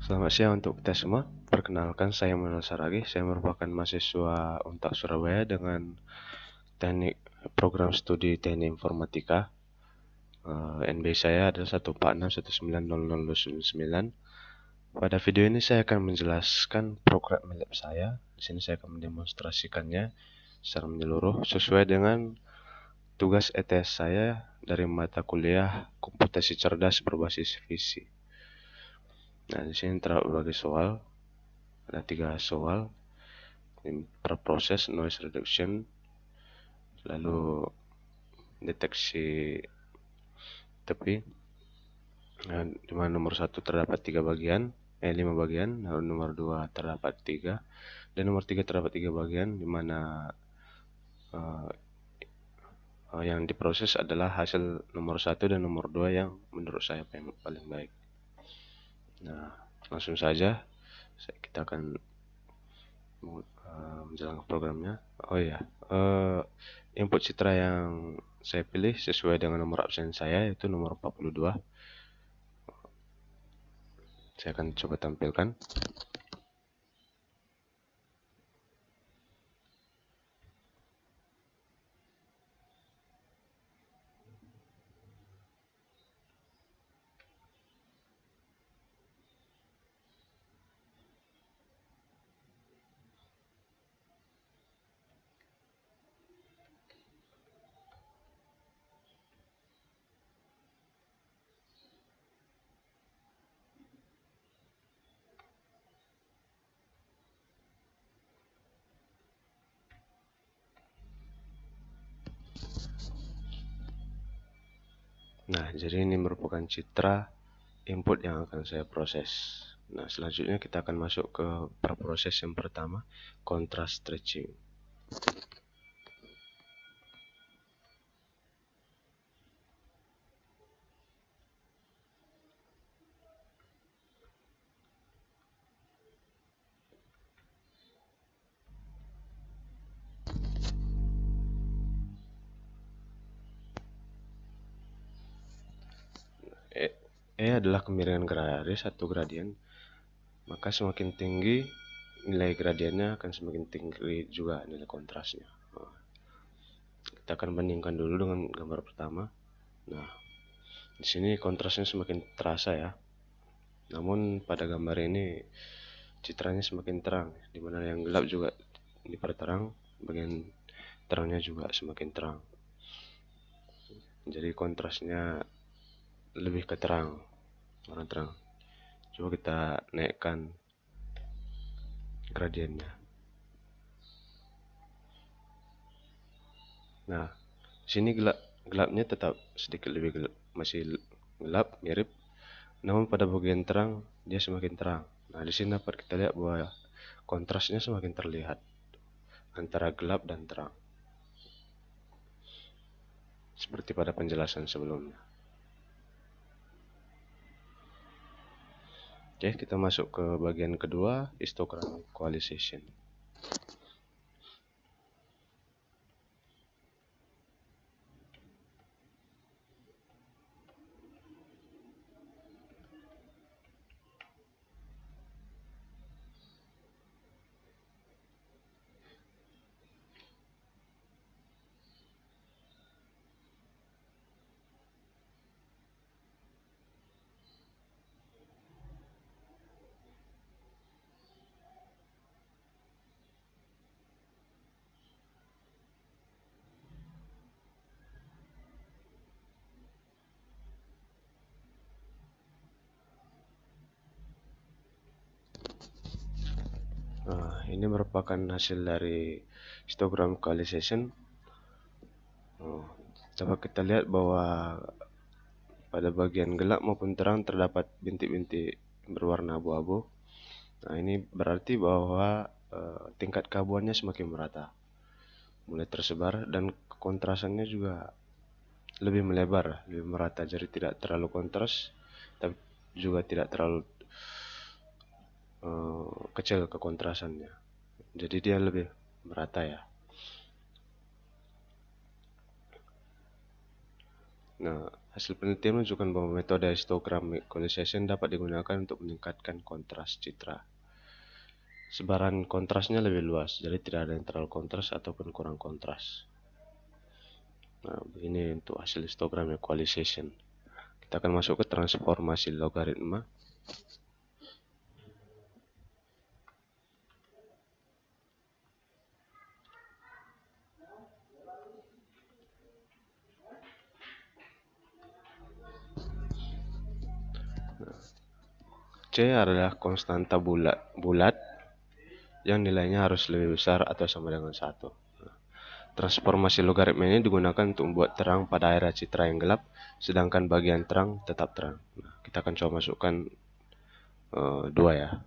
Selamat siang untuk kita semua. Perkenalkan, saya Manuel Saragi. Saya merupakan mahasiswa Untak Surabaya dengan teknik program studi teknik informatika. NB saya adalah 146190099. Pada video ini saya akan menjelaskan program lab saya. Di sini saya akan mendemonstrasikannya secara menyeluruh sesuai dengan tugas ETS saya dari mata kuliah Komputasi Cerdas berbasis visi. Nah, di sini terdapat berbagai soal. Ada 3 soal. Per proses noise reduction, lalu deteksi tepi. Nah, di mana nomor 1 terdapat 5 bagian, lalu nomor 2 terdapat 3, dan nomor 3 terdapat 3 bagian, di mana yang diproses adalah hasil nomor 1 dan nomor 2 yang menurut saya paling baik. Nah, langsung saja kita akan menjalankan programnya. Oh ya, input citra yang saya pilih sesuai dengan nomor absen saya, yaitu nomor 42. Saya akan coba tampilkan. Nah, jadi ini merupakan citra input yang akan saya proses. Nah, selanjutnya kita akan masuk ke proses yang pertama, contrast stretching. E adalah kemiringan garis atau gradien, maka semakin tinggi nilai gradiennya akan semakin tinggi juga nilai kontrasnya. Kita akan bandingkan dulu dengan gambar pertama. Nah, di sini kontrasnya semakin terasa ya. Namun pada gambar ini citranya semakin terang, dimana yang gelap juga diperterang, bagian terangnya juga semakin terang. Jadi kontrasnya lebih ke terang, warna terang. Coba kita naikkan gradiennya. Nah, sini gelapnya tetap sedikit lebih gelap, masih gelap mirip. Namun pada bagian terang dia semakin terang. Nah, di sini dapat kita lihat bahwa kontrasnya semakin terlihat antara gelap dan terang. Seperti pada penjelasan sebelumnya. Oke, kita masuk ke bagian kedua, histogram equalization. Nah, ini merupakan hasil dari histogram equalization. Coba kita lihat bahwa pada bagian gelap maupun terang terdapat bintik-bintik berwarna abu-abu. Nah, ini berarti bahwa tingkat keabuannya semakin merata, mulai tersebar, dan kontrasannya juga lebih melebar, lebih merata. Jadi tidak terlalu kontras, tapi juga tidak terlalu kecil kekontrasannya. Jadi dia lebih merata ya. Nah, Hasil penelitian menunjukkan bahwa metode histogram equalization dapat digunakan untuk meningkatkan kontras citra. Sebaran kontrasnya lebih luas, jadi tidak ada yang terlalu kontras ataupun kurang kontras. Nah, begini untuk hasil histogram equalization. Kita akan masuk ke transformasi logaritma. C adalah konstanta bulat yang nilainya harus lebih besar atau sama dengan 1. Transformasi logaritma ini digunakan untuk membuat terang pada area citra yang gelap, sedangkan bagian terang tetap terang. Nah, kita akan coba masukkan 2 ya.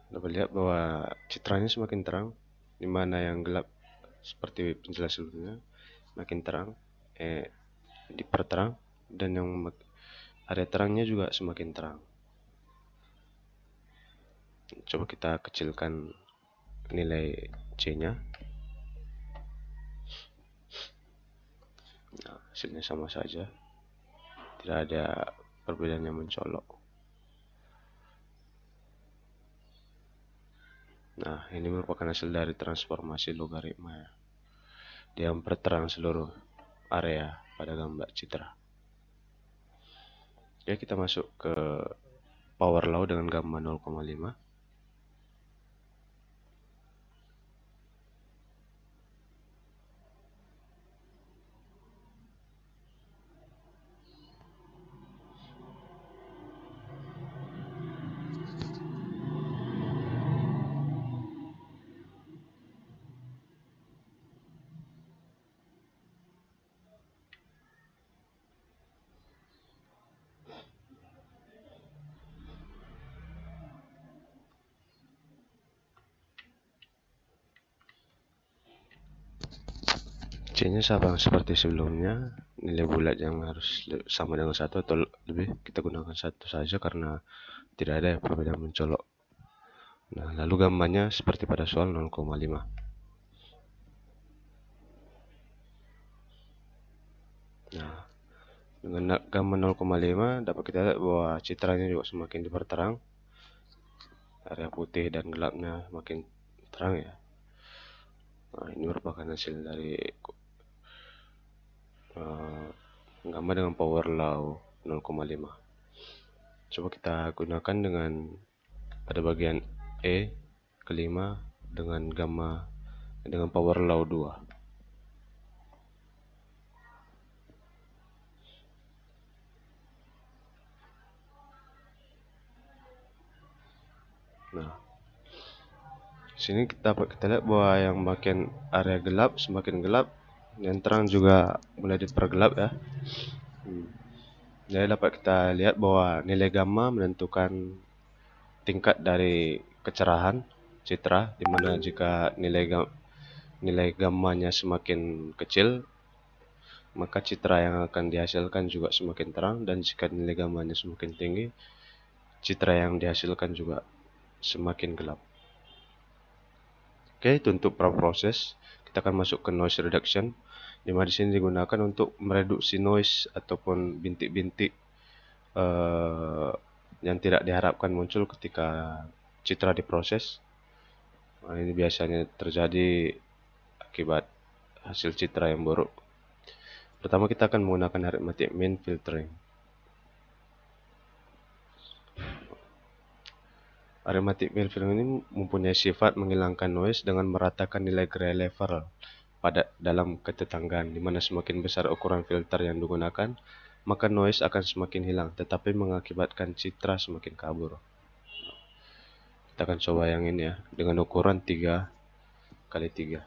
Dapat lihat bahwa citranya semakin terang, di mana yang gelap seperti penjelasan sebelumnya makin terang, diperterang, dan yang area terangnya juga semakin terang. Coba kita kecilkan nilai C-nya. Nah, hasilnya sama saja, tidak ada perbedaan yang mencolok. Nah, ini merupakan hasil dari transformasi logaritma ya. Dia memperterang seluruh area pada gambar citra. Oke, kita masuk ke power law dengan gamma 0,5. C-nya sama seperti sebelumnya, nilai bulat yang harus sama dengan 1 atau lebih, kita gunakan 1 saja karena tidak ada perbedaan mencolok. Nah, lalu gammanya seperti pada soal 0,5. Nah, dengan gamma 0,5 dapat kita lihat bahwa citranya juga semakin diperterang. Area putih dan gelapnya makin terang ya. Nah, ini merupakan hasil dari gamma dengan power law 0,5. Coba kita gunakan dengan pada bagian E kelima dengan gamma dengan power law 2. Nah, sini kita lihat bahwa yang makin area gelap semakin gelap, yang terang juga mulai dipergelap ya. Jadi dapat kita lihat bahwa nilai gamma menentukan tingkat dari kecerahan citra, dimana jika nilai gammanya semakin kecil, maka citra yang akan dihasilkan juga semakin terang, dan jika nilai gammanya semakin tinggi, citra yang dihasilkan juga semakin gelap. Oke, itu untuk proses. Kita akan masuk ke noise reduction, di mana di sini digunakan untuk mereduksi noise ataupun bintik-bintik yang tidak diharapkan muncul ketika citra diproses. Nah, ini biasanya terjadi akibat hasil citra yang buruk. Pertama, kita akan menggunakan arithmetic mean filtering. Arithmetic mean filtering ini mempunyai sifat menghilangkan noise dengan meratakan nilai gray level pada dalam ketetanggaan, di mana semakin besar ukuran filter yang digunakan, maka noise akan semakin hilang, tetapi mengakibatkan citra semakin kabur. Kita akan coba yang ini ya, dengan ukuran 3x3.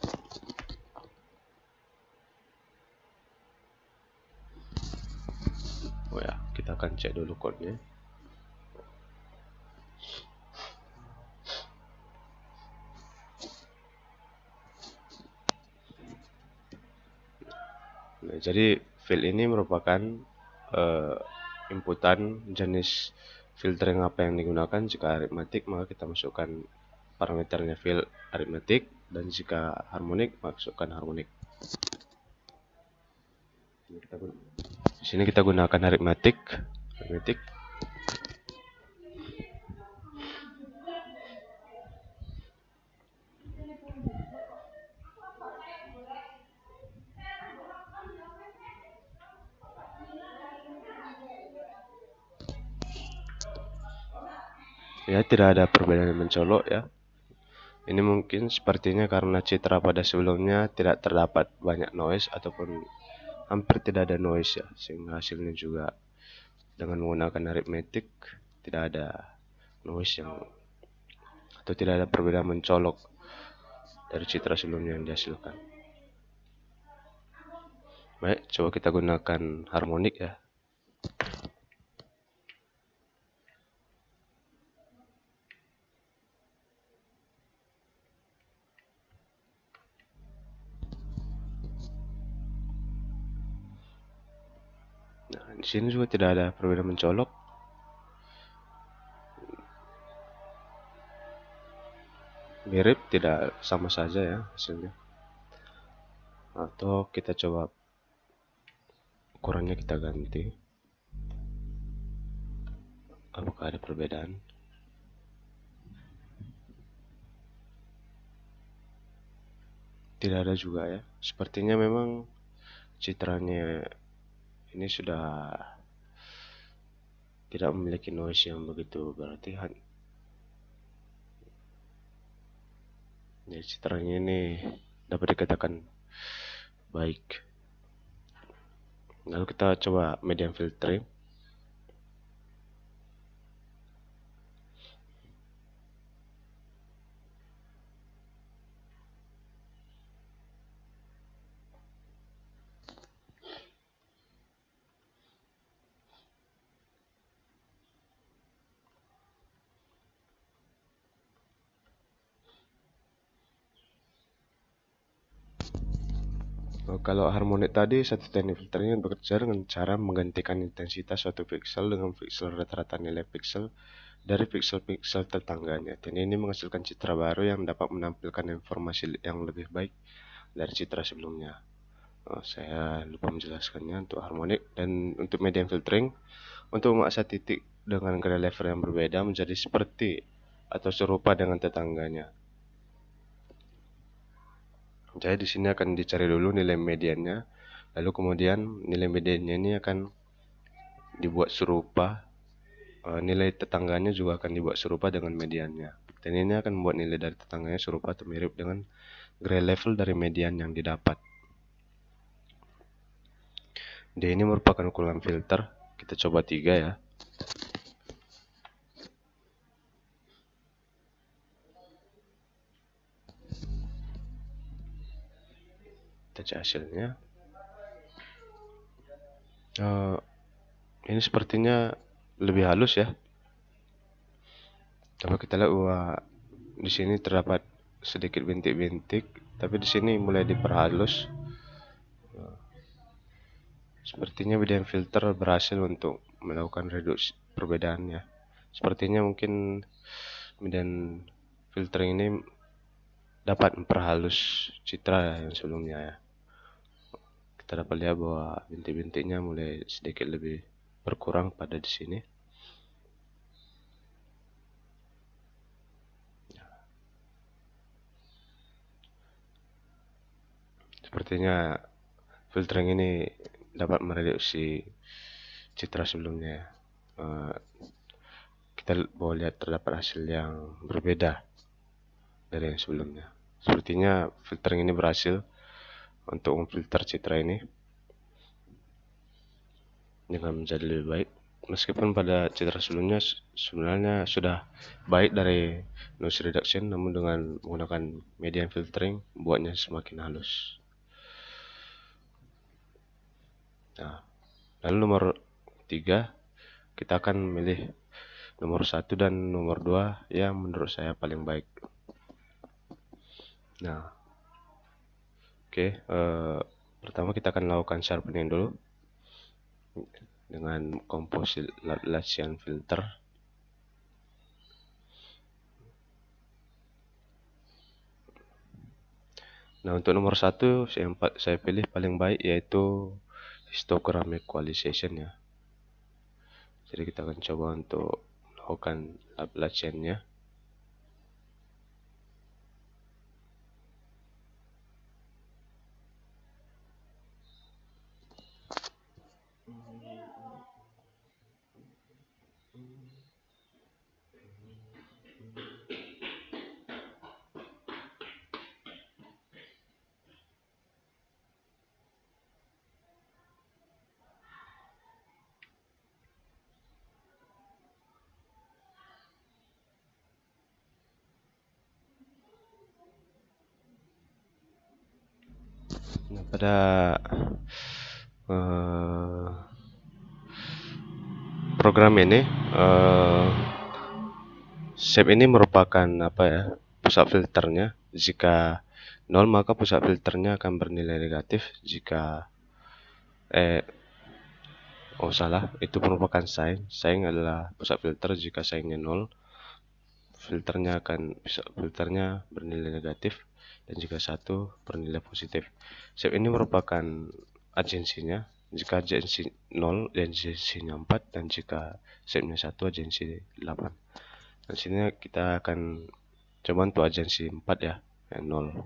Oh ya, kita akan cek dulu code-nya. Nah, jadi file ini merupakan inputan jenis filtering apa yang digunakan. Jika aritmatik maka kita masukkan parameternya fil aritmatik, dan jika harmonik masukkan harmonik. Di sini kita gunakan aritmatik. Ya, tidak ada perbedaan yang mencolok ya. Ini mungkin sepertinya karena citra pada sebelumnya tidak terdapat banyak noise ataupun hampir tidak ada noise ya, sehingga hasilnya juga dengan menggunakan aritmatik tidak ada noise yang atau tidak ada perbedaan mencolok dari citra sebelumnya yang dihasilkan. Baik, coba kita gunakan harmonik ya. Nah, di sini juga tidak ada perbedaan mencolok. Mirip, tidak, sama saja ya hasilnya. Atau kita coba ukurannya kita ganti. Apakah ada perbedaan? Tidak ada juga ya. Sepertinya memang citranya ini sudah tidak memiliki noise yang begitu berarti. Ya, citranya ini dapat dikatakan baik. Lalu kita coba medium filtering. Kalau harmonik tadi, satu teknik filternya bekerja dengan cara menggantikan intensitas suatu pixel dengan pixel rata-rata nilai pixel dari pixel-pixel tetangganya. Dan ini menghasilkan citra baru yang dapat menampilkan informasi yang lebih baik dari citra sebelumnya. Saya lupa menjelaskannya untuk harmonik. Dan untuk medium filtering, untuk memaksa titik dengan gray level yang berbeda menjadi seperti atau serupa dengan tetangganya. Jadi di sini akan dicari dulu nilai mediannya, lalu kemudian nilai mediannya ini akan dibuat serupa, nilai tetangganya juga akan dibuat serupa dengan mediannya. Dan ini akan membuat nilai dari tetangganya serupa atau mirip dengan gray level dari median yang didapat. D ini merupakan ukuran filter. Kita coba 3 ya. Kita cek hasilnya. Ini sepertinya lebih halus ya. Coba kita lihat bahwa di sini terdapat sedikit bintik-bintik, tapi di sini mulai diperhalus. Sepertinya medium filter berhasil untuk melakukan reduksi perbedaannya. Sepertinya mungkin medium filtering ini dapat memperhalus citra yang sebelumnya ya. Kita dapat lihat bahwa bintik-bintiknya mulai sedikit lebih berkurang pada di sini. Sepertinya filtering ini dapat mereduksi citra sebelumnya. Kita boleh lihat terdapat hasil yang berbeda dari yang sebelumnya. Sepertinya filtering ini berhasil untuk memfilter citra ini dengan menjadi lebih baik. Meskipun pada citra sebelumnya sebenarnya sudah baik dari noise reduction, namun dengan menggunakan medium filtering membuatnya semakin halus. Nah, lalu nomor 3 kita akan memilih nomor 1 dan nomor 2 yang menurut saya paling baik. Nah, oke, pertama kita akan lakukan sharpening dulu. dengan composite Laplacian filter. Nah, untuk nomor 1 saya pilih paling baik, yaitu histogram equalization ya. Jadi kita akan coba untuk melakukan Laplacian-nya. Nah, pada program ini, shape ini merupakan apa ya, pusat filternya. Jika 0 maka pusat filternya akan bernilai negatif. Jika salah, itu merupakan sign. Sign adalah pusat filter. Jika signnya 0, filternya bernilai negatif, dan jika 1 bernilai positif. Shape ini merupakan agensinya. Jika agensi 0, agensinya 4, dan jika shape-nya 1, agensi 8. Dan sini kita akan coba untuk agensi 4 ya, 0.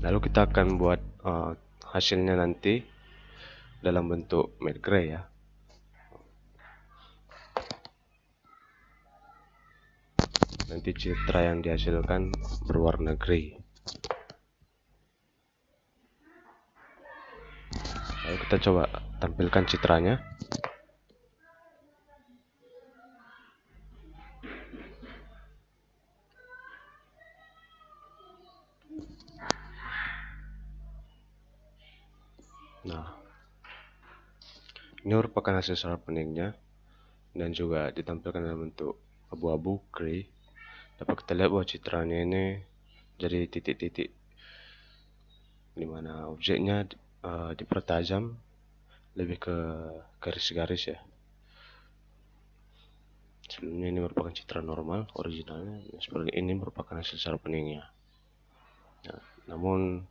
Lalu kita akan buat hasilnya nanti dalam bentuk matte gray ya. Nanti citra yang dihasilkan berwarna gray. Lalu kita coba tampilkan citranya. Nah, ini merupakan hasil sharpeningnya, dan juga ditampilkan dalam bentuk abu-abu gray. Dapat kita lihat bahwa citranya ini jadi titik-titik, dimana objeknya dipertajam lebih ke garis-garis ya. Sebelumnya ini merupakan citra normal originalnya, seperti ini merupakan hasil sharpeningnya. Nah, namun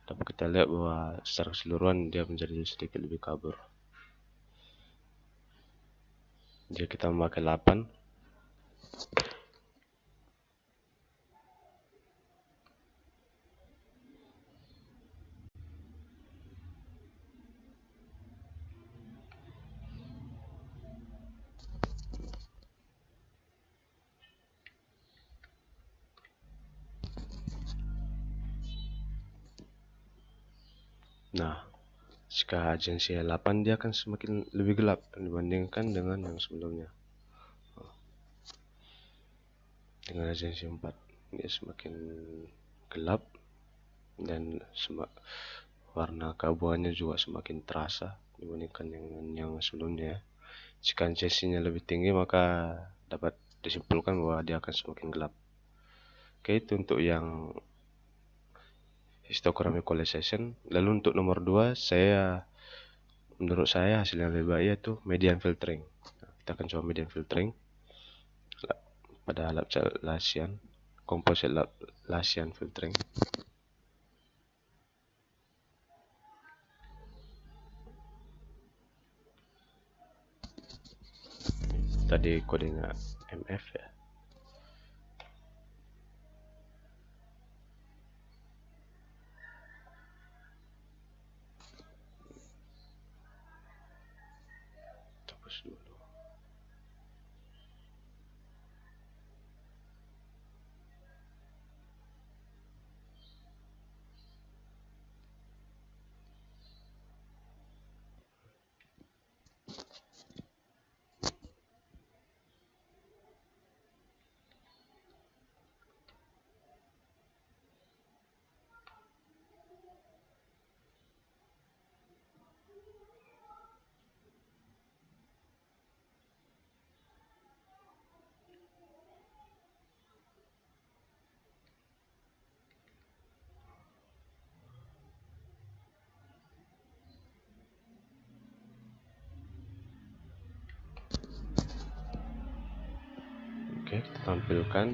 dapat kita lihat bahwa secara keseluruhan dia menjadi sedikit lebih kabur. Jika kita memakai 8, nah, jika agensi 8 dia akan semakin lebih gelap dibandingkan dengan yang sebelumnya. Dengan agensi 4 dia semakin gelap, dan warna keabuannya juga semakin terasa dibandingkan dengan yang sebelumnya. Jika agensinya lebih tinggi, maka dapat disimpulkan bahwa dia akan semakin gelap. Oke, itu untuk yang histogram equalization. Lalu untuk nomor 2, menurut saya hasil yang lebih baik yaitu median filtering. Nah, kita akan coba median filtering pada Laplacian, composite Laplacian filtering. Tadi kodenya MF ya. Tepus dulu. tampilkan.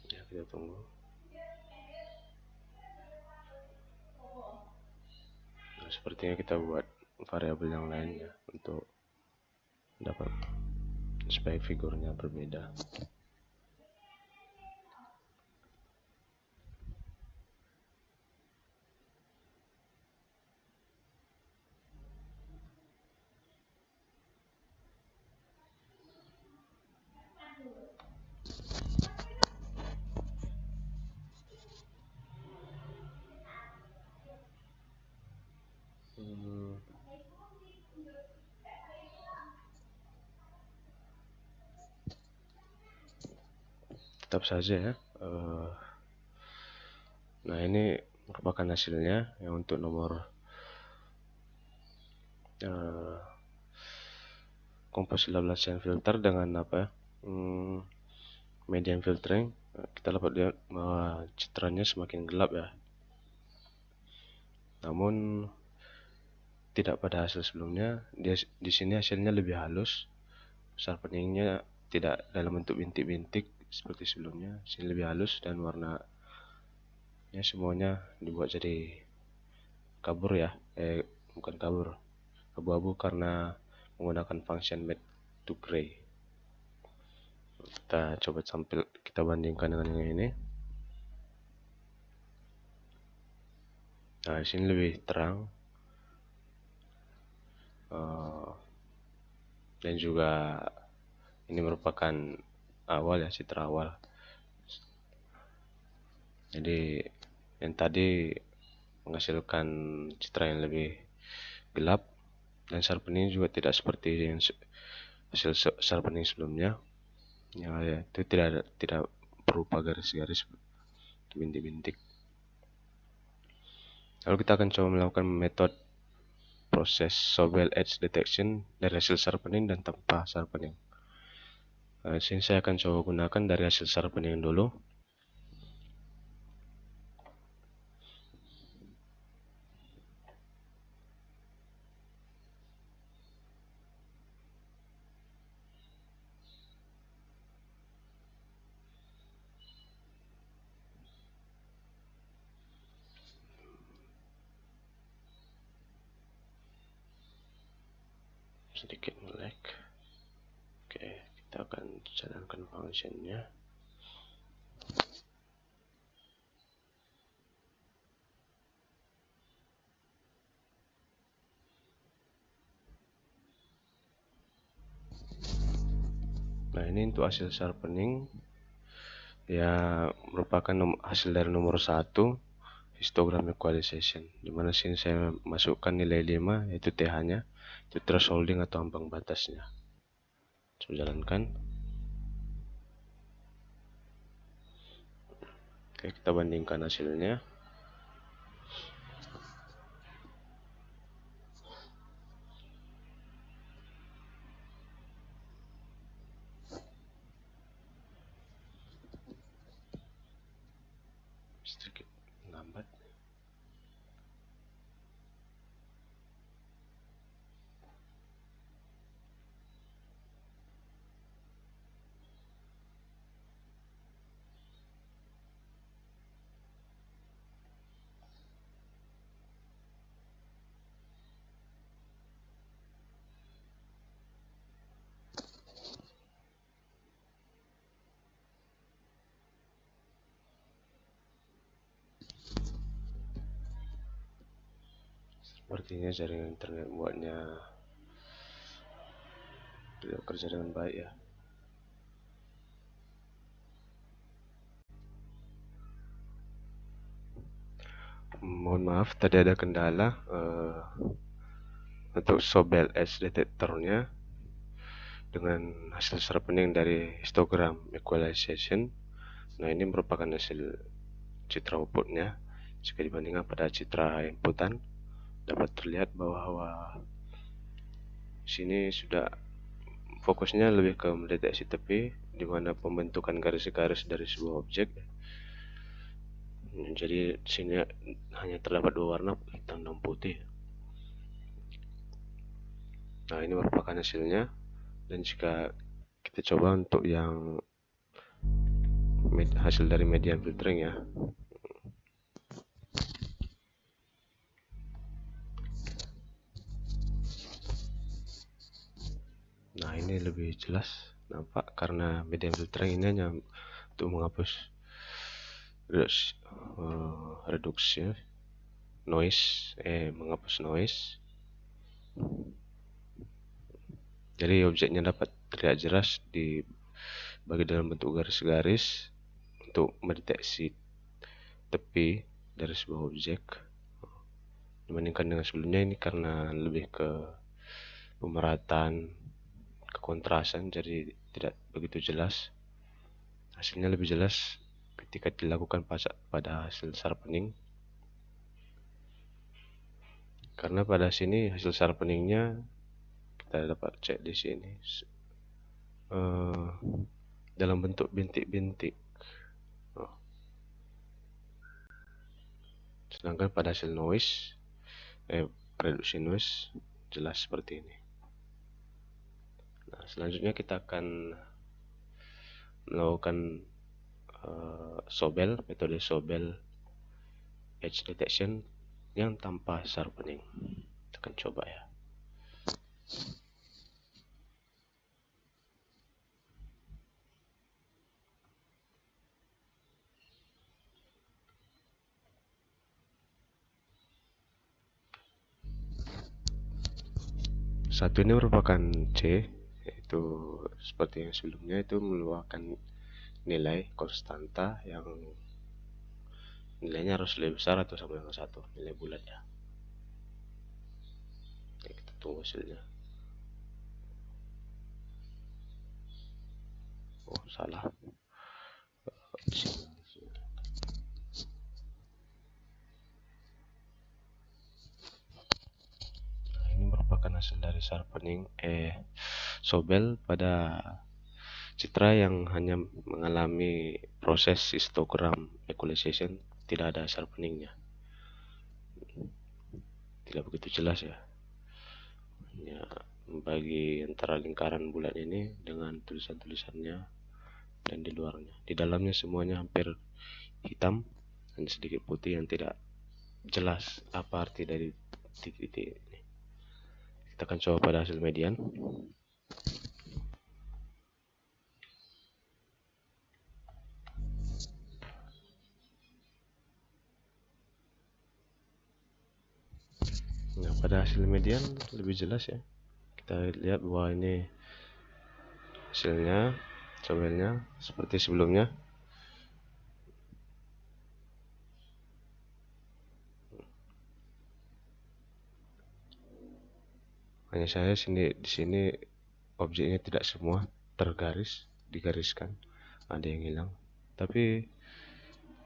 Ya, kita tunggu. Nah, sepertinya kita buat variabel yang lainnya untuk dapat supaya figurnya berbeda. Tetap saja ya. Nah, ini merupakan hasilnya yang untuk nomor composite Laplacian filter dengan median filtering. Kita dapat lihat bahwa citranya semakin gelap ya. Namun tidak pada hasil sebelumnya. Di sini hasilnya lebih halus. Sharpeningnya tidak dalam bentuk bintik-bintik seperti sebelumnya. Sini lebih halus dan warnanya semuanya dibuat jadi kabur ya. Bukan kabur, abu-abu karena menggunakan function matte to gray. Kita coba kita bandingkan dengan yang ini. Nah, di sini lebih terang. Dan juga ini merupakan awal ya, citra awal. Jadi yang tadi menghasilkan citra yang lebih gelap, dan sharpening juga tidak seperti yang hasil sharpening sebelumnya. Ya, itu tidak berupa garis-garis bintik-bintik. Lalu kita akan coba melakukan metode proses Sobel Edge Detection dari hasil sharpening dan tanpa sharpening. Sini saya akan coba gunakan dari hasil sharpening dulu. Sedikit melek. Oke, kita akan jalankan functionnya. Nah, ini untuk hasil sharpening ya, merupakan hasil dari nomor 1 histogram equalization, dimana sini saya masukkan nilai 5 yaitu TH nya, itu thresholding atau ambang batasnya. Coba jalankan. Oke, kita bandingkan hasilnya. Sedikit lambat. Sepertinya jaringan internet buatnya tidak kerja dengan baik ya. Mohon maaf, tadi ada kendala untuk Sobel Edge detektornya dengan hasil sharpening dari histogram equalization. Nah, ini merupakan hasil citra outputnya. Jika dibandingkan pada citra inputan, dapat terlihat bahwa sini sudah fokusnya lebih ke mendeteksi tepi, di mana pembentukan garis-garis dari sebuah objek. Jadi sini hanya terdapat dua warna, hitam dan putih. Nah, ini merupakan hasilnya. Dan jika kita coba untuk yang hasil dari median filtering ya. Nah, ini lebih jelas nampak karena median filtering ini hanya untuk menghapus reduksi noise, menghapus noise. Jadi objeknya dapat terlihat jelas dibagi dalam bentuk garis-garis untuk mendeteksi tepi dari sebuah objek. Dibandingkan dengan sebelumnya, ini karena lebih ke pemerataan, kekontrasan, jadi tidak begitu jelas. Hasilnya lebih jelas ketika dilakukan pada hasil sharpening. Karena pada sini hasil sharpeningnya kita dapat cek di sini dalam bentuk bintik-bintik. Sedangkan pada hasil noise, reduksi noise jelas seperti ini. Nah, selanjutnya kita akan melakukan metode Sobel edge detection yang tanpa sharpening. Kita akan coba ya. Satu ini merupakan C, yaitu seperti yang sebelumnya itu mengeluarkan nilai konstanta yang nilainya harus lebih besar atau sama dengan 1, nilai bulat ya. Oke, kita tunggu hasilnya. Oh, salah. Nah, ini merupakan hasil dari sharpening Sobel pada citra yang hanya mengalami proses histogram equalization, tidak ada sharpeningnya. Tidak begitu jelas ya. Hanya membagi antara lingkaran bulat ini dengan tulisan-tulisannya dan di luarnya. Di dalamnya semuanya hampir hitam, hanya sedikit putih yang tidak jelas apa arti dari titik-titik ini. Kita akan coba pada hasil median. Nah, pada hasil median lebih jelas ya. Kita lihat bahwa ini hasilnya, Sobelnya seperti sebelumnya. Hanya saya di sini objeknya tidak semua digariskan, ada yang hilang. Tapi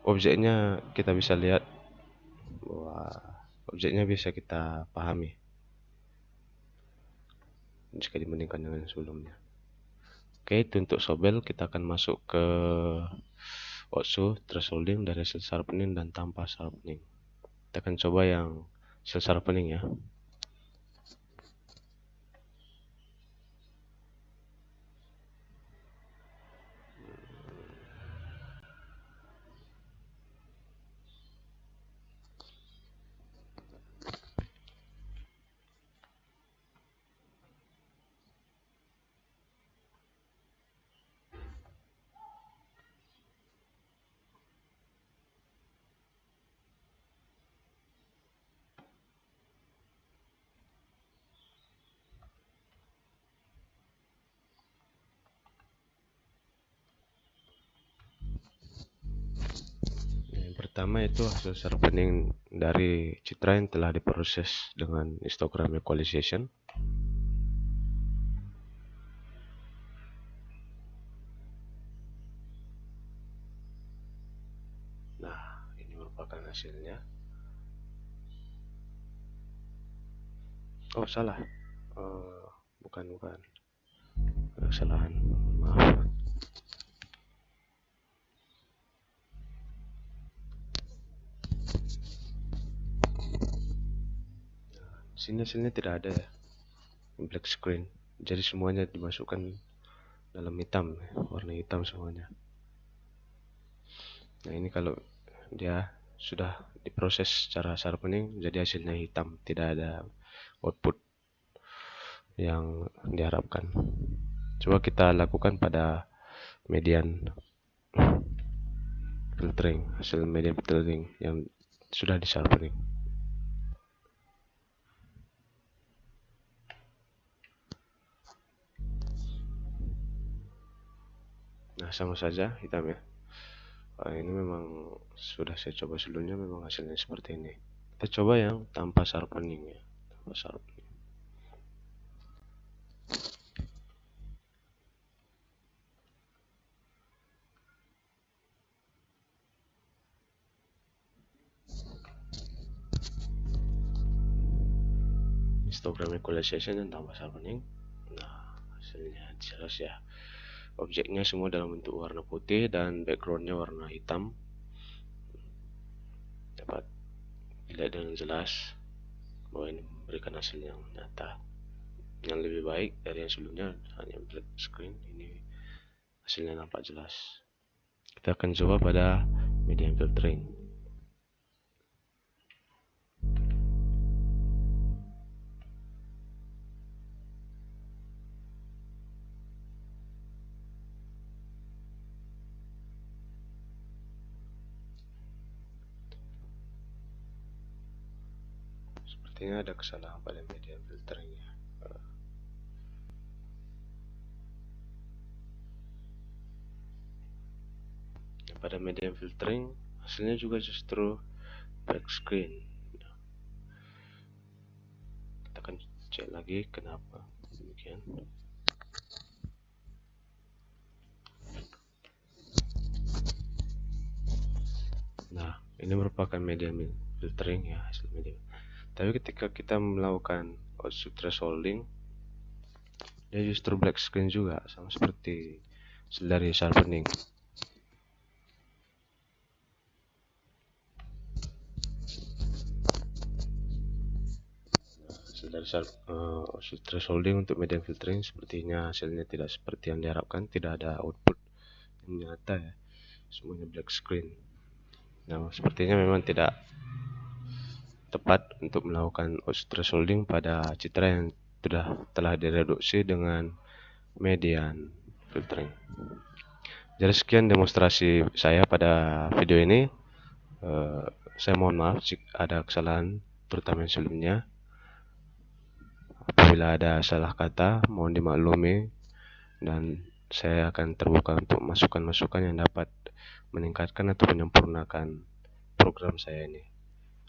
objeknya kita bisa lihat bahwa objeknya bisa kita pahami jika dibandingkan dengan sebelumnya. Oke, itu untuk Sobel. Kita akan masuk ke Otsu, thresholding dari hasil sharpening dan tanpa sharpening. Kita akan coba yang hasil sharpening ya. Pertama itu hasil sharpening dari citra yang telah diproses dengan histogram equalization. Nah, ini merupakan merupakan hasilnya. Oh salah, bukan kesalahan, maaf. Sini hasilnya tidak ada ya, black screen, jadi semuanya dimasukkan dalam hitam, warna hitam semuanya. Nah ini kalau dia sudah diproses secara sharpening, jadi hasilnya hitam, tidak ada output yang diharapkan. Coba kita lakukan pada median filtering, hasil median filtering yang sudah di sharpening. Nah sama saja hitam ya. Ini memang sudah saya coba sebelumnya, memang hasilnya seperti ini. Kita coba yang tanpa sharpening ya, tanpa sharpening. Histogram equalization dan tanpa sharpening. Nah hasilnya jelas ya. Objeknya semua dalam bentuk warna putih dan backgroundnya warna hitam. Dapat dilihat dengan jelas bahwa ini memberikan hasil yang nyata, yang lebih baik dari yang sebelumnya hanya black screen. Ini hasilnya nampak jelas. Kita akan coba pada median filtering. Sepertinya ada kesalahan pada median filteringnya. Pada median filtering hasilnya juga justru black screen. Kita akan cek lagi kenapa demikian. Nah ini merupakan median filtering ya, hasil median. Tapi ketika kita melakukan output thresholding, dia justru black screen juga, sama seperti dari sharpening. Dari output thresholding untuk median filtering, sepertinya hasilnya tidak seperti yang diharapkan, tidak ada output yang nyata ya, semuanya black screen. Nah sepertinya memang tidak tepat untuk melakukan output thresholding pada citra yang telah direduksi dengan median filtering. Jadi sekian demonstrasi saya pada video ini. Saya mohon maaf jika ada kesalahan, terutama yang sebelumnya. Apabila ada salah kata, mohon dimaklumi, dan saya akan terbuka untuk masukan-masukan yang dapat meningkatkan atau menyempurnakan program saya ini.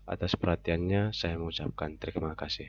Atas perhatiannya, saya mengucapkan terima kasih.